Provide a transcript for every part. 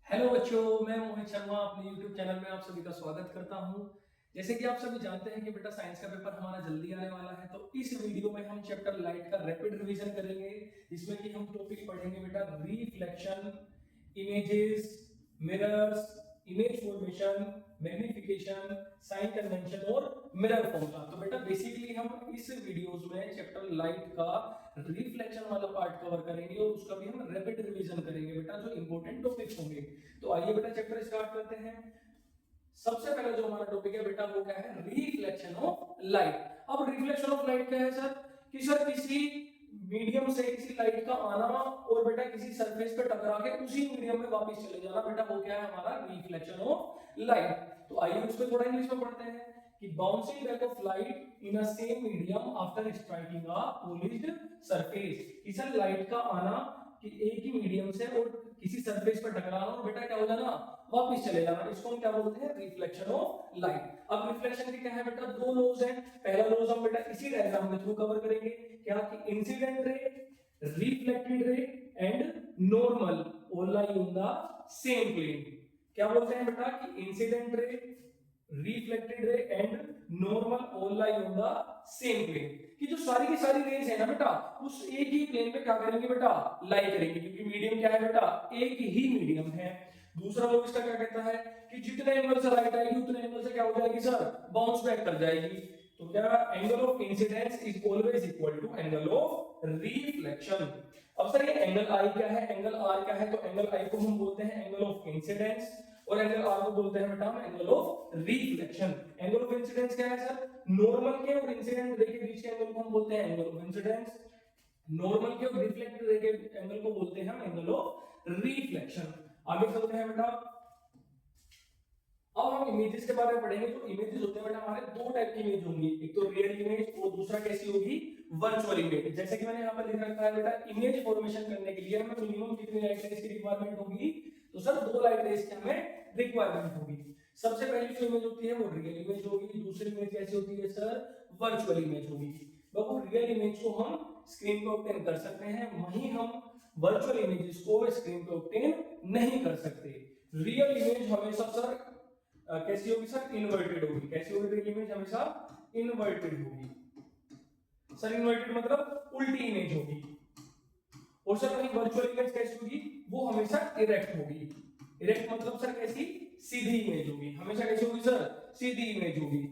Hello बच्चों, मैं मोहित शर्मा अपने YouTube चैनल में आप सभी का स्वागत करता हूं। जैसे कि आप सभी जानते हैं कि बेटा साइंस का पेपर हमारा जल्दी आने वाला है, तो इस वीडियो में हम चैप्टर लाइट का रैपिड रिवीजन करेंगे। इसमें कि हम टॉपिक पढ़ेंगे बेटा reflection, images, mirrors, image formation, magnification, sign convention और मिरर फॉर्मूला। तो बेटा बेसिकली हम इस वीडियोस में चैप्टर लाइट का रिफ्लेक्शन वाला पार्ट कवर करेंगे और उसका भी हम रैपिड रिवीजन करेंगे बेटा, जो इंपॉर्टेंट टॉपिक्स होंगे। तो आइए बेटा चैप्टर स्टार्ट करते हैं। सबसे पहले जो हमारा टॉपिक है बेटा वो क्या है, रिफ्लेक्शन ऑफ लाइट। अब रिफ्लेक्शन ऑफ लाइट क्या है सर, कि सर किसी मीडियम से किसी लाइट का आना और बेटा किसी सरफेस पे टकरा के उसी मीडियम में वापस चले जाना, बेटा वो क्या है हमारा रिफ्लेक्शन ऑफ लाइट। तो आइए उसको थोड़ा इंग्लिश में पढ़ते हैं कि bouncing back of light in a same medium after striking a polished surface. कि सर लाइट का आना कि एक ही मीडियम से और किसी सरफेस पर टकराना और बेटा क्या हो जाना, वापस चले जाना, इसको हम क्या बोलते हैं, रिफ्लेक्शन ऑफ लाइट। अब रिफ्लेक्शन के क्या है बेटा, दो लॉज हैं। पहला लॉज हम बेटा इसी डायग्राम के थ्रू कवर करेंगे, क्या कि incident ray, reflected ray and normal all lie on the same plane. क्या बोलते हैं बेटा कि incident ray, reflected ray and normal all lie on the same plane. कि जो सारी की सारी रेज है ना बेटा, उस एक ही प्लेन पे क्या करेंगे बेटा, लाई करेंगे, क्योंकि मीडियम क्या है बेटा, एक ही मीडियम है। दूसरा लोग इसका क्या कहता है कि जितने एंगल से लाइट आएगी उतने एंगल से क्या हो जाएगी सर, बाउंस बैक कर जाएगी। तो क्या angle of incidence is always equal to angle of reflection. अब सर ये एंगल आई क्या है, एंगल आर क्या है, तो एंगल आई को हम बोलते हैं एंगल ऑफ इंसिडेंस और एंगल आर को बोलते हैं बेटा हम angle of reflection. Angle of incidence क्या है सर, नॉर्मल के और इंसिडेंट रे के बीच के एंगल को हम बोलते हैं एंगल ऑफ इंसिडेंस। नॉर्मल के और रिफ्लेक्टेड रे के एंगल को बोलते हैं हम एंगल ऑफ रिफ्लेक्शन। आगे चलते हैं बेटा, अब हम इमेजेस के बारे में पढ़ेंगे। तो इमेजेस होते हैं बेटा हमारे दो टाइप की इमेज होंगी, एक तो रियल इमेज और दूसरा कैसी होगी, वर्चुअल इमेज। जैसे कि मैंने यहाँ पर लिख रखा है बेटा, इमेज फॉर्मेशन करने के लिए हमें मिनिमम कितनी लाइट रेज की रिक्वायरमेंट होगी, तो सर 2 लाइट रेज की हमें रिक्वायरमेंट होगी। सबसे पहली जो इमेज होती है वो रियल इमेज होगी, दूसरी इमेज कैसी होती है सर, वर्चुअल इमेज होगी। बाबू रियल इमेज को हम स्क्रीन पे ऑब्टेन कर सकते हैं, वहीं हम वर्चुअल इमेजेस को स्क्रीन पे ऑब्टेन नहीं कर सकते। रियल इमेज हमेशा सर कैसी होगी सर, इन्वर्टेड होगी। कैसी होगी रियल इमेज, हमेशा इन्वर्टेड होगी। सर इन्वर्टेड मतलब उल्टी इमेज होगी। और सर वही वर्चुअल इमेज कैसी होगी, वो हमेशा इरेक्ट होगी। इरेक्ट मतलब सर कैसी, सीधी इमेज होगी। हमेशा कैसी होगी सर, सीधी इमेज होगी।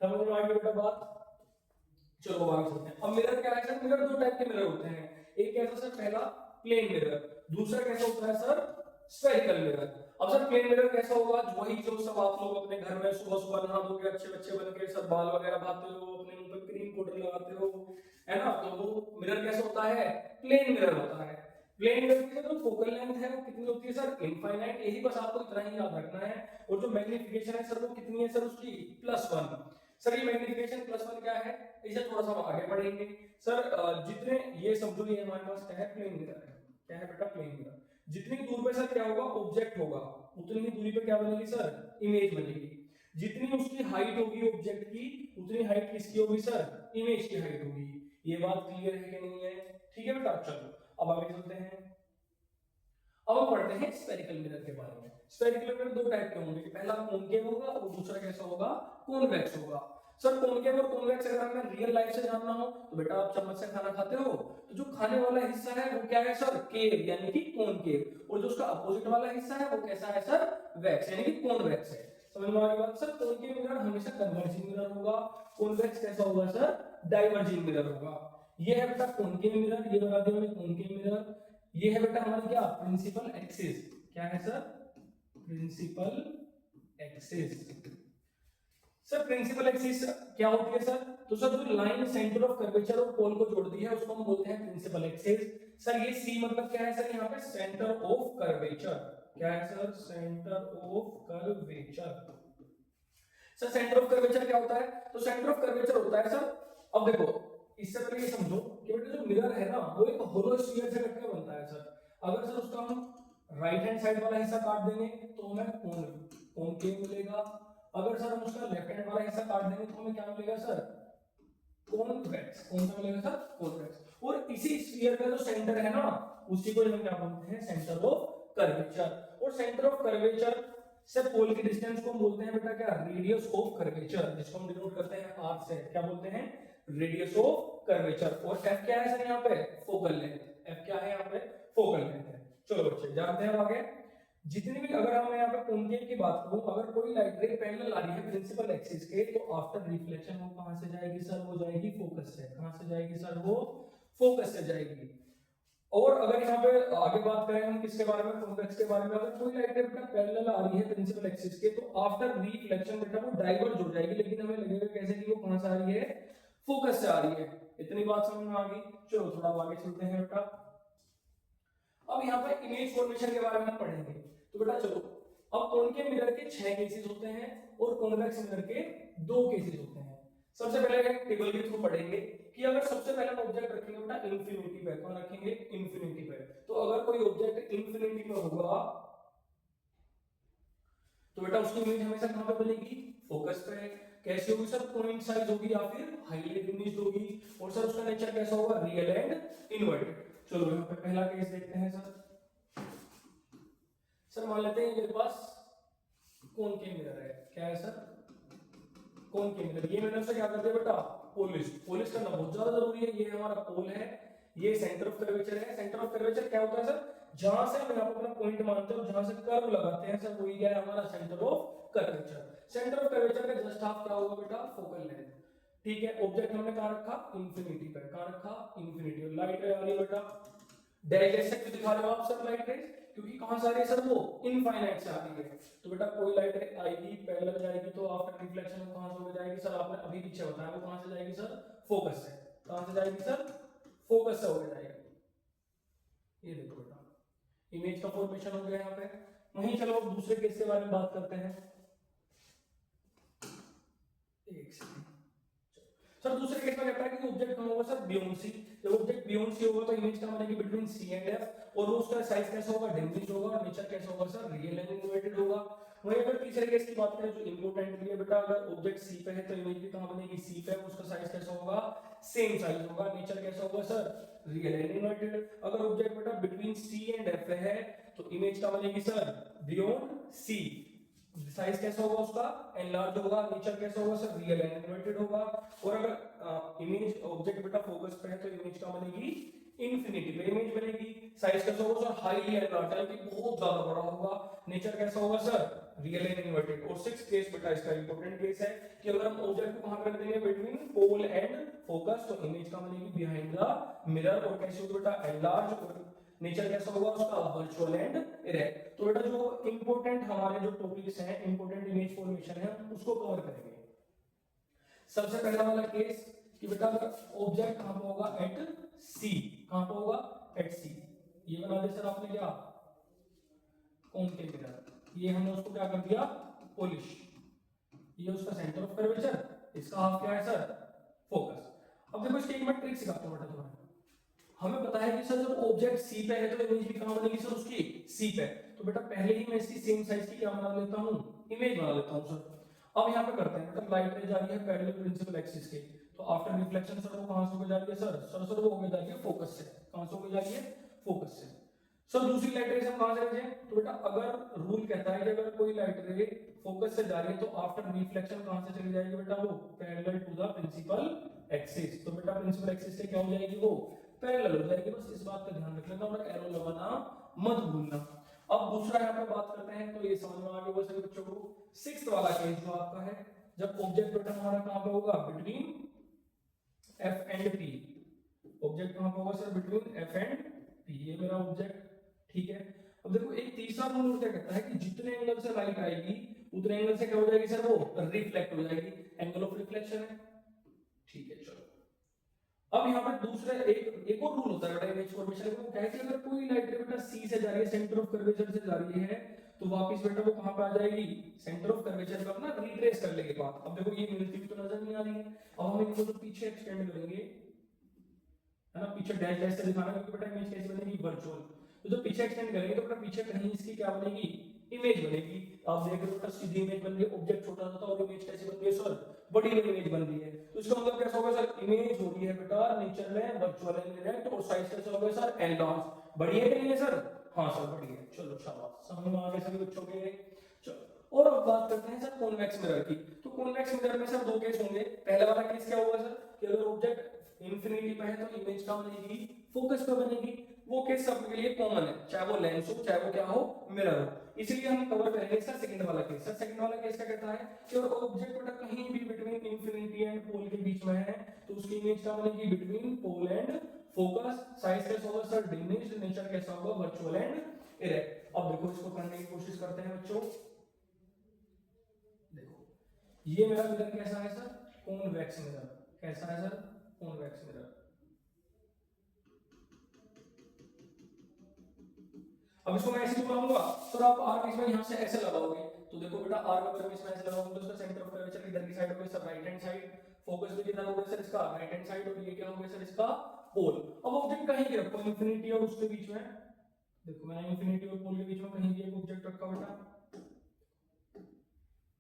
समझ में आ गई बेटा बात। चलो आगे चलते हैं। अब मिरर क्या है सर, मिरर दो टाइप के मिरर होते हैं। एक कैसा सर, पहला प्लेन मिरर, दूसरा कैसा होता है सर, स्फेरिकल मिरर। अब सर प्लेन मिरर कैसा होगा, वही जो सब आप लोग अपने घर में सुबह सुबह नहा धो के अच्छे बच्चे बन के सब बाल वगैरह भाते हो, अपने मुंह पे क्रीम पाउडर लगाते हो, है ना, तो वो मिरर कैसा होता है, प्लेन मिरर होता है। प्लेन मिरर की जो फोकल लेंथ है वो कितनी होती है सर, इनफाइनाइट। यही बस आपको इतना ही याद रखना है। और जो मैग्निफिकेशन है सर वो कितनी है सर, उसकी +1। सर ये मैग्निफिकेशन +1 क्या है, इसे थोड़ा सा हम आगे पढ़ेंगे। सर जितने ये समझो, ये हमारे पास क्या है, प्लेन मिरर है। क्या है बेटा, प्लेन मिरर। जितनी दूर पे सर क्या होगा, ऑब्जेक्ट होगा, उतनी ही दूरी पे क्या बनेगी सर, इमेज बनेगी। जितनी उसकी हाइट होगी ऑब्जेक्ट की, उतनी हाइट किसकी होगी सर, इमेज की हाइट होगी। ये बात क्लियर है कि नहीं है, ठीक है बेटा। चलो अब आगे चलते हैं। अब हम पढ़ते हैं स्फेरिकल मिरर के बारे में। स्फेरिकल मिरर दो टाइप के होंगे, पहला कॉनकेव होगा और दूसरा कैसा होगा, कॉन्वेक्स होगा। सर कॉनकेव और कॉन्वेक्स अगर हमें रियल लाइफ से जानना हो तो बेटा आप चम्मच से खाना खाते हो, तो जो खाने वाला हिस्सा है वो क्या है सर, केव यानी कि कॉनकेव, और जो उसका अपोजिट वाला हिस्सा है वो कैसा है सर, वैक्स यानी कि कॉन्वेक्स है। समझ में आ गई बात। सर कॉनकेव मिरर हमेशा कन्वर्जिंग मिरर होगा, कॉन्वेक्स कैसा होगा सर, डाइवर्जिंग मिरर होगा। ये है बेटा कॉनकेव मिरर, ये बता दिया हमने कॉनकेव मिरर। ये है बेटा हमारी क्या, प्रिंसिपल एक्सिस। क्या है sir, principal axis. Sir principal axis क्या होती है सर, तो सर जो लाइन सेंटर ऑफ कर्वेचर और पोल को जोड़ती है उसको हम बोलते हैं प्रिंसिपल एक्सिस। सर ये सी मतलब क्या है सर, यहाँ पे सेंटर ऑफ कर्वेचर। क्या है sir, centre of curvature. Sir centre of curvature क्या होता है, तो सेंटर ऑफ कर्वेचर होता है सर, अब देखो इससे पहले ये समझो कि बेटा जो मिरर है ना वो एक होलो स्फीयर से कट के बनता है सर। अगर सर उसका हम राइट हैंड साइड वाला हिस्सा काट देंगे तो हमें कॉनकेव मिलेगा। अगर सर हम उसका लेफ्ट हैंड वाला हिस्सा काट देंगे तो हमें क्या मिलेगा सर, कॉन्वेक्स। कौन सा मिलेगा सर, कॉन्वेक्स। और इसी स्फीयर का जो सेंटर है ना, उसी को हम क्या बोलते हैं, सेंटर ऑफ कर्वेचर। और सेंटर ऑफ कर्वेचर से पोल की डिस्टेंस को हम बोलते हैं बेटा क्या, रेडियस ऑफ कर्वेचर, जिसको हम डिनोट करते हैं आर से, क्या बोलते हैं, रेडियस ऑफ कर्वेचर। और एफ क्या है सर यहाँ पे, फोकल लेंथ, एफ क्या है यहाँ पे, फोकल लेंथ है। चलो बच्चे जानते हैं आगे, जितनी भी, अगर हम यहाँ पे कॉन्केव की बात करूं, अगर कोई लाइट रे पैरेलल आ रही है प्रिंसिपल एक्सिस के, तो आफ्टर रिफ्लेक्शन वो कहां से जाएगी सर, वो जाएगी फोकस से, कहां से जाएगी सर, वो फोकस से जाएगी। और अगर यहाँ पे आगे बात करें हम किसके बारे में, कॉन्वेक्स के बारे में, अगर कोई लाइट रे बेटा पैरेलल आ रही है प्रिंसिपल एक्सिस के, तो आफ्टर रिफ्लेक्शन बेटा वो डाइवर्ज हो जाएगी, लेकिन हमें लगेगा कैसे कि वो कहां से आ रही है, फोकस से आ रही है। इतनी बात समझ में आ गई। चलो थोड़ा आगे चलते हैं बेटा। अब यहाँ पे इमेज फॉर्मेशन के बारे में हम पढ़ेंगे। तो बेटा चलो, अब कॉनकेव मिरर के 6 केसेस होते हैं और कॉन्वेक्स मिरर के 2 केसेस होते हैं। सबसे पहले एक टेबल के थ्रू पढ़ेंगे कि अगर सबसे पहले हम ऑब्जेक्ट रखेंगे बेटा इंफिनिटी पे, कौन रखेंगे, इंफिनिटी पे। तो अगर कोई ऑब्जेक्ट इंफिनिटी पे होगा तो बेटा उसकी इमेज हमेशा कहां पे बनेगी, फोकस पे। कैसी होगी सर, पॉइंट साइज होगी या फिर हाईली डिमिनिश्ड होगी। और सर उसका नेचर कैसा होगा, रियल एंड इनवर्टेड। चलो यहाँ पे पहला केस देखते हैं सर। सर मान लेते हैं मेरे पास कॉनकेव मिरर है, क्या है सर, कॉनकेव मिरर। ये मैंने उससे क्या कर दिया बेटा, पॉलिश, पॉलिश करना बहुत ज्यादा जरूरी है। ये हमारा पोल है, ये सेंटर ऑफ कर्वेचर है। सेंटर ऑफ कर्वेचर क्या होता है सर, जहां से हम यहाँ पर अपना पॉइंट मानते हैं और जहां से कर्व लगाते हैं सर, वही क्या है हमारा centre of curvature. Centre of curvature का जस्ट हाफ क्या होगा बेटा, फोकल लेंथ। ठीक है, ऑब्जेक्ट हमने कहां रखा, इंफिनिटी पे, कहां रखा, इंफिनिटी। लाइट रे आ रही है बेटा, डैश डैश से क्यों दिखा रहे हो आप सर लाइट रे, क्योंकि कहां से आ रही है सर, वो इनफाइनाइट से आ रही है। तो बेटा कोई लाइट रे आएगी पैरेलल जाएगी तो आफ्टर रिफ्लेक्शन वो कहां से हो जाएगी सर, आपने अभी पीछे बताया, वो कहां से जाएगी सर, फोकस से। कहां से जाएगी सर, फोकस से हो जाएगी। ये देखो बेटा इमेज का फॉर्मेशन हो गया यहाँ पे। वहीं चलो अब दूसरे केस के बारे में बात करते हैं। एक सेकंड सर, दूसरे केस में कहता है कि ऑब्जेक्ट कहां होगा सर, बियॉन्ड सी। जब ऑब्जेक्ट बियॉन्ड सी होगा तो इमेज क्या बनेगी, बिटवीन सी एंड एफ। और वो उसका साइज कैसा होगा, डिमिनिश्ड होगा। और नेचर कैसा होगा सर, रियल एंड इनवर्टेड होगा। वहीं अगर तीसरे केस की बात करें जो इंपॉर्टेंट है बेटा, अगर ऑब्जेक्ट सी पे है तो इमेज भी कहां बनेगी, सी पे। उसका साइज कैसा होगा, सेम साइज होगा। नेचर कैसा होगा सर, रियल एंड इनवर्टेड। अगर ऑब्जेक्ट बेटा बिटवीन सी एंड एफ है तो इमेज क्या बनेगी सर, बियॉन्ड सी। साइज कैसा होगा उसका, एनलार्ज होगा। नेचर कैसा होगा सर, रियल एंड इनवर्टेड होगा। और अगर इमेज ऑब्जेक्ट बेटा फोकस पे है तो इमेज क्या बनेगी, इंफिनिटी पे इमेज बनेगी। साइज कैसा होगा सर, हाईली एनलार्ज, यानी कि बहुत ज्यादा बड़ा होगा। नेचर कैसा होगा सर, रियल एंड इनवर्टेड। और सिक्स्थ केस बेटा इसका इंपॉर्टेंट केस है कि अगर हम ऑब्जेक्ट को कहां पे रख देंगे, बिटवीन पोल एंड फोकस, तो इमेज क्या बनेगी, बिहाइंड द मिरर। और कैसी होगी बेटा, एनलार्ज। और नेचर कैसा होगा उसका, वर्चुअल एंड इरेक्ट। तो बेटा जो इंपॉर्टेंट हमारे जो टॉपिक्स हैं, इंपॉर्टेंट इमेज फॉर्मेशन है, उसको कवर करेंगे। सबसे पहला वाला केस कि बेटा अगर ऑब्जेक्ट कहां पे होगा, एट सी। कहां पे होगा, एट सी। ये बना दे सर आपने क्या, कॉनकेव मिरर। ये हमने उसको क्या कर दिया, पॉलिश। ये उसका सेंटर ऑफ कर्वेचर, इसका हाफ क्या है सर, फोकस। अब देखो इसकी एक मैं ट्रिक सिखाता हूं बेटा तुम्हें। हमें पता है कि सर जब ऑब्जेक्ट सी पे है तो इमेज भी कहां बनेगी सर, उसकी सी पे। तो बेटा पहले ही मैं इसकी सेम साइज की क्या बना लेता हूं, इमेज बना लेता हूं सर। अब यहां पे करते हैं बेटा, लाइट रे जा रही है पैरेलल प्रिंसिपल एक्सिस के, तो आफ्टर रिफ्लेक्शन सर वो कहां से होकर जा रही है सर वो होकर जा रही है फोकस से। कहां से होकर जा रही है, फोकस से। सर दूसरी लाइट रे हम कहां से भेजें, तो बेटा अगर रूल कहता है कि अगर कोई लाइट रे फोकस से जा रही है तो आफ्टर रिफ्लेक्शन कहां से चली जाएगी बेटा, वो parallel to the principal axis. तो बेटा प्रिंसिपल एक्सिस से क्या हो जाएगी, वो पैरेलल हो जाएगी। बस इस बात का ध्यान रख लेना और एरो लगाना मत भूलना। अब दूसरा यहाँ पे बात करते हैं, तो ये समझ में आ गया सभी बच्चों को। सिक्स्थ वाला केस जो आपका है, जब ऑब्जेक्ट बेटा हमारा कहां पे होगा, between F and P. Object कहां पे होगा sir, between F and P. ये मेरा ऑब्जेक्ट, ठीक है। अब देखो एक तीसरा रूल क्या कहता है कि जितने एंगल से लाइट आएगी उतने एंगल से क्या हो जाएगी सर, वो रिफ्लेक्ट हो जाएगी। एंगल ऑफ रिफ्लेक्शन है, ठीक है। चलो अब यहाँ पर दूसरा एक और रूल होता है बेटा इमेज फॉर्मेशन का। वो क्या है कि अगर कोई लाइट रे बेटा सी से जा रही है, सेंटर ऑफ कर्वेचर से जा रही है, तो वापस बेटा वो कहां पे आ जाएगी, सेंटर ऑफ कर्वेचर का अपना रिट्रेस कर लेके बात। अब देखो ये मिलती हुई तो नजर नहीं आ रही है। अब हम इनको तो पीछे एक्सटेंड करेंगे, है ना, पीछे डैश डैश से दिखाना, क्योंकि बेटा इमेज कैसी बनेगी, वर्चुअल। तो जब पीछे एक्सटेंड करेंगे तो बेटा पीछे कहीं इसकी क्या बनेगी, इमेज बनेगी। आप देख रहे हो बेटा सीधी इमेज बन रही है, ऑब्जेक्ट छोटा सा था और इमेज कैसी बन रही है सर, बड़ी इमेज बन रही है। तो इसका मतलब कैसा होगा सर, इमेज हो रही है बेटा नेचर में वर्चुअल एंड डायरेक्ट, और साइज कैसा होगा सर, एनलार्ज। बड़ी है कि नहीं है सर, हाँ सर बढ़िया, चलो शाबाश, समझ में आ गए सभी बच्चों के। चलो और अब बात करते हैं सर कॉन्वेक्स मिरर की। तो कॉन्वेक्स मिरर में सर दो केस होंगे। पहला वाला केस क्या होगा सर कि अगर ऑब्जेक्ट इंफिनिटी पे है तो इमेज कहाँ बनेगी, फोकस पे बनेगी। वो केस सबके लिए कॉमन है, चाहे वो लेंस हो चाहे वो क्या हो, मिरर हो। इसलिए हम कवर करेंगे इसका सेकंड वाला केस। सर सेकंड वाला केस क्या कहता है कि अगर ऑब्जेक्ट बेटा कहीं भी बिटवीन इंफिनिटी एंड पोल के बीच में है तो उसकी इमेज क्या बनेगी, between pole and focus. Size कैसा होगा सर, डिमिनिश्ड। नेचर कैसा होगा, वर्चुअल एंड इरेक्ट। अब देखो इसको करने की कोशिश करते हैं बच्चों। देखो ये मेरा मिरर कैसा है सर, कॉन्वेक्स मिरर। कैसा है सर, कॉन्वेक्स मिरर। अब इसको मैं ऐसे बनाऊंगा तो आप आर इसमें यहां से ऐसे लगाओगे तो देखो बेटा आर का अगर मैं इसमें ऐसे लगाऊंगा तो इसका सेंटर ऑफ कर्वेचर इधर की साइड होगा sir, right hand side. Focus भी किधर होगा सर, इसका राइट हैंड साइड। और ये क्या होगा सर, इसका पोल। अब ऑब्जेक्ट कहीं भी रखो, इंफिनिटी और उसके बीच में। देखो मैंने इंफिनिटी और पोल के बीच में कहीं भी एक ऑब्जेक्ट रखा बेटा,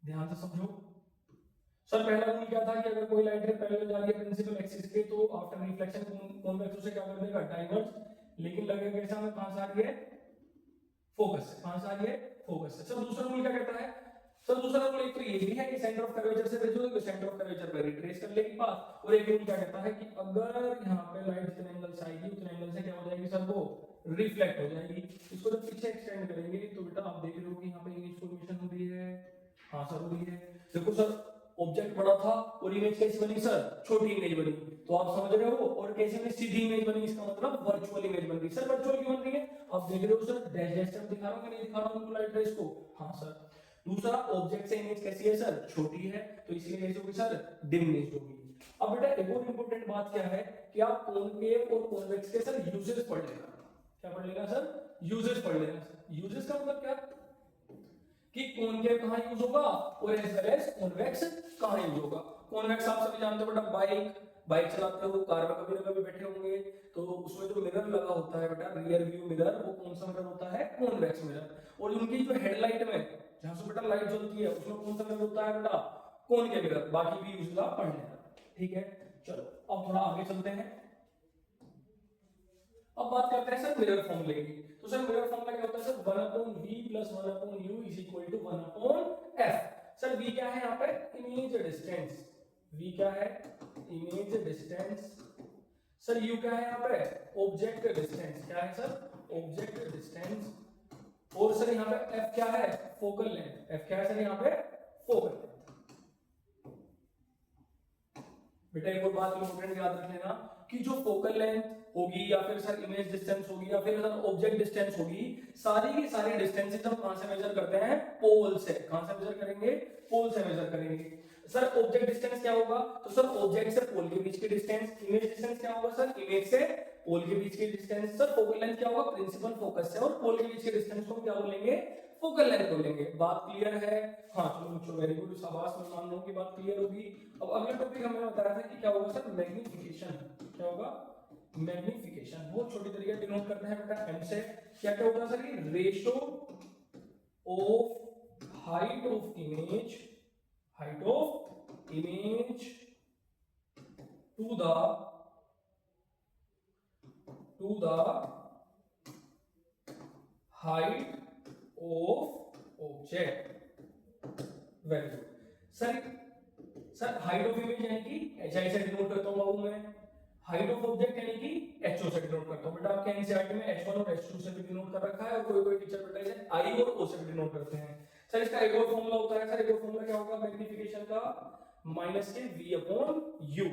ध्यान से समझो। सर पहला रूल क्या था कि अगर कोई लाइट रे पैरेलल जा रही है प्रिंसिपल एक्सिस के तो आफ्टर रिफ्लेक्शन कॉन्वेक्स उसे क्या कर देगा, डाइवर्ज। लेकिन लगेगा कैसा, हमें कहां से आ रही है, फोकस। कहां से आ रही है, फोकस से। सर दूसरा रूल क्या कहता है, सर दूसरा रूल एक तो ये भी है कि सेंटर ऑफ कर्वेचर से भेजोगे तो सेंटर ऑफ कर्वेचर पर रिट्रेस कर लेगी पाथ। और एक रूल क्या कहता है कि अगर यहां पे लाइट जितने एंगल से आएगी उतने एंगल से क्या हो जाएगी सर, वो रिफ्लेक्ट हो जाएगी। इसको जब पीछे एक्सटेंड करेंगे तो बेटा आप देख रहे हो कि यहां पे इमेज फॉर्मेशन हो रही है। हां सर हो रही है। देखो सर ऑब्जेक्ट बड़ा था और इमेज कैसी बनी सर, छोटी इमेज बनी। तो आप समझ रहे हो। और कैसी बनी, सीधी इमेज बनी। इसका मतलब वर्चुअल इमेज बन रही। सर वर्चुअल क्यों बन रही है, आप देख रहे हो सर, डैश डैश से दिखा रहा हूं कि नहीं दिखा रहा हूं लाइट रेस को। हां सर। दूसरा ऑब्जेक्ट से इमेज कैसी है सर, छोटी है, तो इसलिए कैसी होगी सर, डिमिनिश्ड होगी। अब बेटा एक और इंपॉर्टेंट बात क्या है कि आप कॉनकेव और कॉन्वेक्स के सर यूजेस पढ़ लेना। क्या पढ़ लेना सर, यूजेस पढ़ लेना। यूजेस का मतलब क्या कि कॉनकेव कहां यूज होगा और एज वेल एज कॉन्वेक्स कहां यूज होगा। कॉन्वेक्स आप सभी जानते हो बेटा, बाइक चलाते हो, कार में कभी ना कभी बैठे होंगे तो उसमें जो मिरर लगा होता है बेटा, रियर व्यू मिरर, वो कौन सा मिरर होता है, कॉन्वेक्स मिरर। और उनकी जो हेडलाइट में जहां से बेटा लाइट जलती है उसमें कौन सा मिरर होता है बेटा, कौन के मिरर। बाकी भी यूज आप पढ़ लेना, ठीक है। चलो अब थोड़ा आगे चलते हैं। अब बात करते हैं सर मिरर फॉर्मूले की। तो सर मिरर फॉर्मूला क्या होता है sir, 1/v + 1/u = 1/f। Sir v क्या है यहाँ पे, इमेज डिस्टेंस। v क्या है, इमेज डिस्टेंस। सर u क्या है यहाँ पे, ऑब्जेक्ट डिस्टेंस। क्या है सर, ऑब्जेक्ट डिस्टेंस। और सर यहाँ पे f क्या है, फोकल लेंथ। f क्या है सर यहाँ पे, फोकल लेंथ। बेटा एक और बात इंपॉर्टेंट याद रख लेना कि जो फोकल लेंथ होगी या फिर सर इमेज डिस्टेंस होगी या फिर सर ऑब्जेक्ट डिस्टेंस होगी, सारी की सारी डिस्टेंसेस हम कहां से मेजर करते हैं, पोल से। कहां से मेजर करेंगे, पोल से मेजर करेंगे। सर ऑब्जेक्ट डिस्टेंस क्या होगा, तो सर ऑब्जेक्ट से पोल के बीच की डिस्टेंस। इमेज डिस्टेंस क्या होगा सर, इमेज से पोल के बीच की डिस्टेंस। सर फोकल लेंथ क्या होगा, प्रिंसिपल फोकस से और पोल के बीच की डिस्टेंस को क्या बोलेंगे, फोकल लेंथ बोलेंगे। बात क्लियर है, हाँ चलो बच्चों वेरी गुड, शाबाश, मैं मान रहा हूं कि बात क्लियर होगी। अब अगला टॉपिक हमें बताया था कि क्या होगा सर, मैग्नीफिकेशन। क्या होगा, मैग्नीफिकेशन। बहुत छोटी तरीके डिनोट करते हैं बेटा एम से। क्या क्या होगा सर, ये ratio of height of image, height of image to the height of object. Very good sir. Sir height of image यानी कि एच आई से डिनोट करता हूं बाबू मैं, हाइट ऑफ ऑब्जेक्ट यानी कि एचओ से डिनोट करता हूं। बेटा आपके एनसीईआरटी में एच1 और एच2 से भी डिनोट कर रखा है और कोई कोई टीचर बेटा इसे आई और ओ से भी डिनोट करते हैं। सर इसका एक और फॉर्मूला होता है। सर एक और फॉर्मूला क्या होगा मैग्नीफिकेशन का, माइनस के v/u।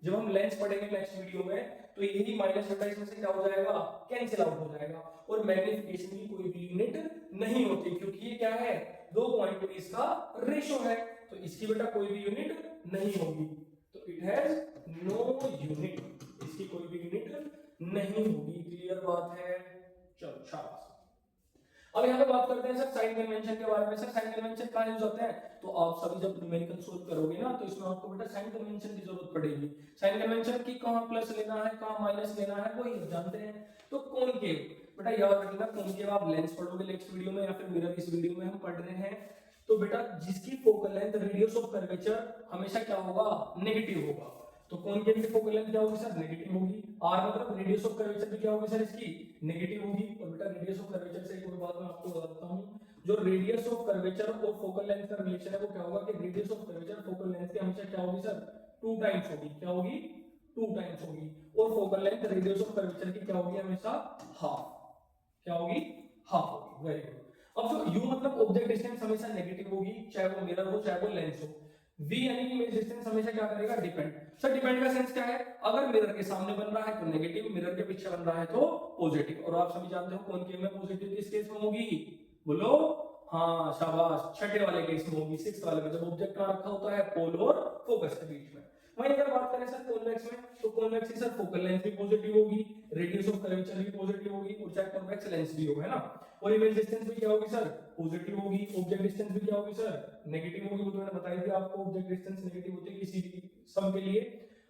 जब हम लेंस पढ़ेंगे नेक्स्ट वीडियो में तो यही माइनस बेटा इसमें से क्या हो जाएगा, कैंसिल आउट हो जाएगा। और मैग्नीफिकेशन की कोई भी यूनिट नहीं होती क्योंकि ये क्या है, दो क्वांटिटीज का रेशो है, तो इसकी बेटा कोई भी यूनिट नहीं होगी। तो इट हैज नो यूनिट, इसकी कोई भी यूनिट नहीं होगी। क्लियर बात है, चलो शाबाश। अब यहाँ पे बात करते हैं सर साइन कन्वेंशन के बारे में। सर साइन कन्वेंशन कहाँ यूज होते हैं, तो आप सभी जब न्यूमेरिकल सोल्व करोगे ना तो इसमें आपको बेटा साइन कन्वेंशन की जरूरत पड़ेगी। साइन कन्वेंशन की कहाँ प्लस लेना है कहाँ माइनस लेना है वही जानते हैं। तो कॉनकेव बेटा याद रखना, कॉनकेव आप लेंस पढ़ोगे नेक्स्ट वीडियो में या फिर मिरर इस वीडियो में हम पढ़ रहे हैं। तो बेटा जिसकी focal length radius of curvature हमेशा क्या होगा, नेगेटिव होगा। तो कॉनकेव की फोकल लेंथ क्या होगी सर, नेगेटिव होगी। आर मतलब रेडियस ऑफ कर्वेचर भी क्या होगी सर इसकी, नेगेटिव होगी। और बेटा रेडियस ऑफ कर्वेचर से एक और बात मैं आपको बताता हूं, जो रेडियस ऑफ कर्वेचर और फोकल लेंथ का रिलेशन है वो क्या होगा कि radius of curvature focal length की हमेशा क्या होगी सर, 2 टाइम्स होगी। क्या होगी, 2 टाइम्स होगी। और focal length radius of curvature की क्या होगी हमेशा, हाफ। क्या होगी, हाफ होगी। Very good. अब जो u मतलब ऑब्जेक्ट डिस्टेंस हमेशा नेगेटिव होगी, चाहे वो मिरर हो चाहे वो लेंस हो। v यानी कि इमेज डिस्टेंस हमेशा क्या करेगा, डिपेंड। सर डिपेंड का सेंस क्या है, अगर मिरर के सामने बन रहा है तो नेगेटिव, मिरर के पीछे बन रहा है तो पॉजिटिव। और आप सभी जानते हो कॉनकेव में पॉजिटिव किस केस में होगी, बोलो, हाँ शाबाश, छठे वाले केस में होगी, 6th वाले में, जब ऑब्जेक्ट कहां रखा होता है, पोल और फोकस के बीच में। वहीं अगर बात करें सर कॉन्वेक्स में, तो कॉन्वेक्स की सर फोकल लेंथ भी पॉजिटिव होगी, रेडियस ऑफ कर्वेचर भी पॉजिटिव होगी, और चाहे कॉन्वेक्स लेंस भी हो, है ना। और इमेज डिस्टेंस भी क्या होगी सर, पॉजिटिव होगी। ऑब्जेक्ट डिस्टेंस भी क्या होगी सर, नेगेटिव होगी। वो तो मैंने बताई थी आपको, ऑब्जेक्ट डिस्टेंस नेगेटिव होती है किसी भी सम के लिए।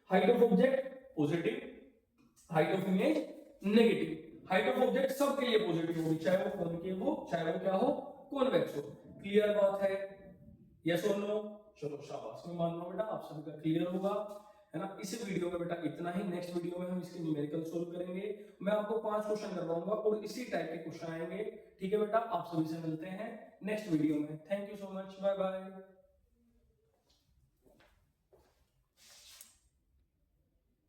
Height of object positive, height of image negative. Height of object सब के लिए पॉजिटिव होगी, चाहे वो कॉनकेव हो चाहे वो क्या हो, कॉन्वेक्स हो। क्लियर बात है, यस और नो। चलो शाबाश, मैं मान रहा हूं बेटा आप सभी का क्लियर होगा, है ना। इस वीडियो में बेटा इतना ही। नेक्स्ट वीडियो में हम इसके न्यूमेरिकल सोल्व करेंगे। मैं आपको 5 क्वेश्चन करवाऊंगा और इसी टाइप के क्वेश्चन आएंगे। ठीक है बेटा, आप सभी से मिलते हैं नेक्स्ट वीडियो में। Thank you so much, bye bye.